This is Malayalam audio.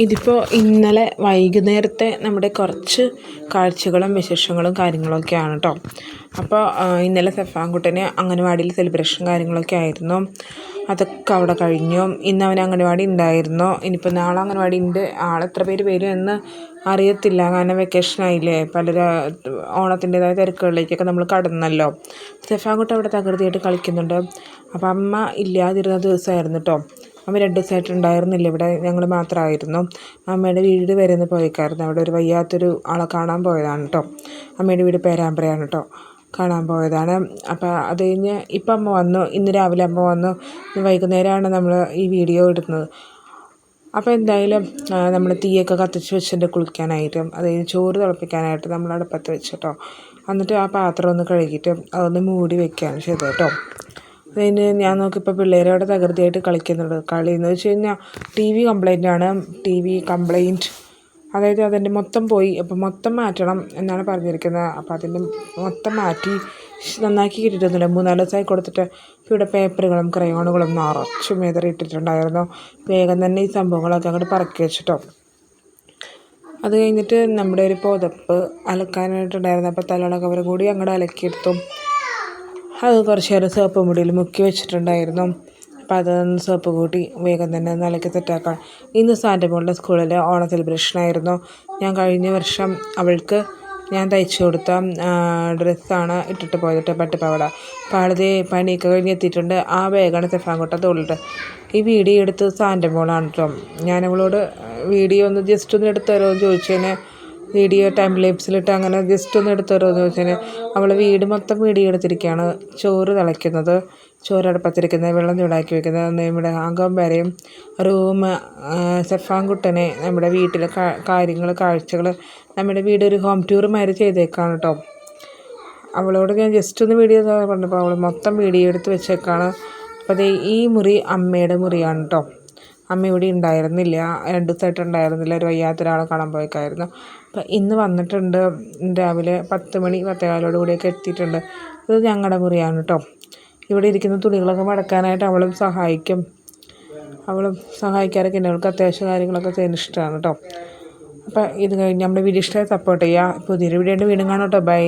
ഇതിപ്പോൾ ഇന്നലെ വൈകുന്നേരത്തെ നമ്മുടെ കുറച്ച് കാഴ്ചകളും വിശേഷങ്ങളും കാര്യങ്ങളൊക്കെയാണ് കേട്ടോ. അപ്പോൾ ഇന്നലെ സെഫാൻകുട്ടന് അംഗനവാടിയിൽ സെലിബ്രേഷൻ കാര്യങ്ങളൊക്കെ ആയിരുന്നു. അതൊക്കെ അവിടെ കഴിഞ്ഞു. ഇന്ന് അവൻ അംഗനവാടി ഉണ്ടായിരുന്നു. ഇനിയിപ്പോൾ നാളെ അംഗനവാടി ഉണ്ട്. ആളെത്ര പേര് വരും എന്ന് അറിയത്തില്ല. കാരണം വെക്കേഷൻ ആയില്ലേ, ഓണത്തിൻ്റെതായ തിരക്കുകളിലേക്കൊക്കെ നമ്മൾ കടന്നല്ലോ. സെഫാൻകുട്ടൻ അവിടെ തകൃതിയായിട്ട് കളിക്കുന്നുണ്ട്. അപ്പോൾ അമ്മ ഇല്ലാതിരുന്ന ദിവസമായിരുന്നു കേട്ടോ. അമ്മ 2 ദിവസമായിട്ട് ഉണ്ടായിരുന്നില്ല ഇവിടെ, ഞങ്ങൾ മാത്രമായിരുന്നു. അമ്മയുടെ വീട് വരെ ഒന്ന് പോയേക്കായിരുന്നു. അവിടെ ഒരു വയ്യാത്തൊരു ആളെ കാണാൻ പോയതാണ് കേട്ടോ. അമ്മയുടെ വീട് പേരാമ്പ്രയാണ് കേട്ടോ, കാണാൻ പോയതാണ്. അപ്പോൾ അത് കഴിഞ്ഞ് ഇപ്പം അമ്മ വന്നു. ഇന്ന് രാവിലെ അമ്മ വന്നു. വൈകുന്നേരമാണ് നമ്മൾ ഈ വീഡിയോ ഇടുന്നത്. അപ്പോൾ എന്തായാലും നമ്മൾ തീയൊക്കെ കത്തിച്ച് വെച്ചിട്ടുണ്ട് കുളിക്കാനായിട്ടും. അത് കഴിഞ്ഞ് ചോറ് തിളപ്പിക്കാനായിട്ട് നമ്മൾ അടുപ്പത്ത് വെച്ചിട്ടോ. എന്നിട്ട് ആ പാത്രം ഒന്ന് കഴുകിയിട്ട് അതൊന്ന് മൂടി വെക്കുകയാണ് ചെയ്തത് കേട്ടോ. അതിന് ഞാൻ നോക്കിയപ്പോൾ പിള്ളേരവിടെ തകൃതിയായിട്ട് കളിക്കുന്നുണ്ട്. കളി എന്ന് വെച്ച് കഴിഞ്ഞാൽ TV കംപ്ലൈൻറ്റ്, അതായത് അതിൻ്റെ മൊത്തം പോയി. അപ്പോൾ മൊത്തം മാറ്റണം എന്നാണ് പറഞ്ഞിരിക്കുന്നത്. അപ്പോൾ അതിൻ്റെ മൊത്തം മാറ്റി നന്നാക്കി കിട്ടിയിട്ടൊന്നുമില്ല. 3-4 ദിവസമായി കൊടുത്തിട്ട് ഇവിടെ പേപ്പറുകളും ക്രയോണുകളും നിറച്ച് മെതറിയിട്ടിട്ടുണ്ടായിരുന്നു. വേഗം തന്നെ ഈ സംഭവങ്ങളൊക്കെ അങ്ങോട്ട് പറക്കി വെച്ചിട്ടോ. അത് കഴിഞ്ഞിട്ട് നമ്മുടെ ഒരു പുതപ്പ് അലക്കാനായിട്ടുണ്ടായിരുന്നു. അപ്പോൾ തലണ കവറും കൂടി അങ്ങോട്ട് അലക്കിയെടുത്തു. അത് കുറച്ച് നേരം സോപ്പ് മുടിയിൽ മുക്കി വെച്ചിട്ടുണ്ടായിരുന്നു. അപ്പോൾ അതൊന്ന് സോപ്പ് കൂട്ടി വേഗം തന്നെ ഒന്ന് അലക്കി സെറ്റാക്കാം. ഇന്ന് സാൻ്റെ മോളുടെ സ്കൂളിൽ ഓണ സെലിബ്രേഷനായിരുന്നു. ഞാൻ കഴിഞ്ഞ വർഷം അവൾക്ക് ഞാൻ തയ്ച്ചു കൊടുത്ത ഡ്രസ്സാണ് ഇട്ടിട്ട് പോയിട്ട് പട്ടുപാവാട. അപ്പോൾ ആളതേ പണിയൊക്കെ കഴിഞ്ഞ് എത്തിയിട്ടുണ്ട്. ആ ബാഗാണ് സെഫാൻകുട്ടൻ തോളിട്ട്. ഈ വീഡിയോ എടുത്ത് സാൻ്റെ മോളാണ് കേട്ടോ. ഞാനവളോട് വീഡിയോ ഒന്ന് ജസ്റ്റ് ഒന്ന് എടുത്ത് തരുമോ എന്ന് ചോദിച്ചതിന്, വീഡിയോ ടൈം ലാപ്സിലിട്ട് അങ്ങനെ ജസ്റ്റ് ഒന്ന് എടുത്ത് തരുമോ എന്ന് ചോദിച്ചതിന് അവൾ വീട് മൊത്തം വീഡിയോ എടുത്തിരിക്കുകയാണ്. ചോറ് തിളയ്ക്കുന്നത്, ചോറ് അടുപ്പത്തിരിക്കുന്നത്, വെള്ളം ചൂടാക്കി വെക്കുന്നത്, നമ്മുടെ അകം വരെയും റൂം, സെഫാൻകുട്ടനെ നമ്മുടെ വീട്ടിലെ കാഴ്ചകൾ, നമ്മുടെ വീട് ഒരു ഹോം ടൂർ മാതിരി ചെയ്തേക്കാണ് കേട്ടോ. അവളോട് ഞാൻ ജസ്റ്റ് ഒന്ന് വീഡിയോ പറഞ്ഞപ്പോൾ അവൾ മൊത്തം വീഡിയോ എടുത്ത് വെച്ചേക്കാണ്. അപ്പോൾ അതേ ഈ മുറി അമ്മയുടെ മുറിയാണ് കേട്ടോ. അമ്മ ഇവിടെ ഉണ്ടായിരുന്നില്ല, 2 ദിവസമായിട്ട് ഉണ്ടായിരുന്നില്ല. ഒരു വയ്യാത്തൊരാളെ കാണാൻ പോയേക്കായിരുന്നു. അപ്പം ഇന്ന് വന്നിട്ടുണ്ട്. രാവിലെ 10 മണി 10:15 കൂടിയൊക്കെ എത്തിയിട്ടുണ്ട്. ഇത് ഞങ്ങളുടെ മുറിയാണ് കേട്ടോ. ഇവിടെ ഇരിക്കുന്ന തുണികളൊക്കെ മടക്കാനായിട്ട് അവളും സഹായിക്കാറൊക്കെ ഉണ്ട്. അവൾക്ക് അത്യാവശ്യ കാര്യങ്ങളൊക്കെ ചെയ്യാൻ ഇഷ്ടമാണ് കേട്ടോ. അപ്പോൾ ഇത് കഴിഞ്ഞ് നമ്മുടെ വീഡിയോ ഇഷ്ടമായി സപ്പോർട്ട് ചെയ്യുക. പുതിയൊരു വീഡിയോ വീണ്ടും കാണാം കേട്ടോ. ബൈ.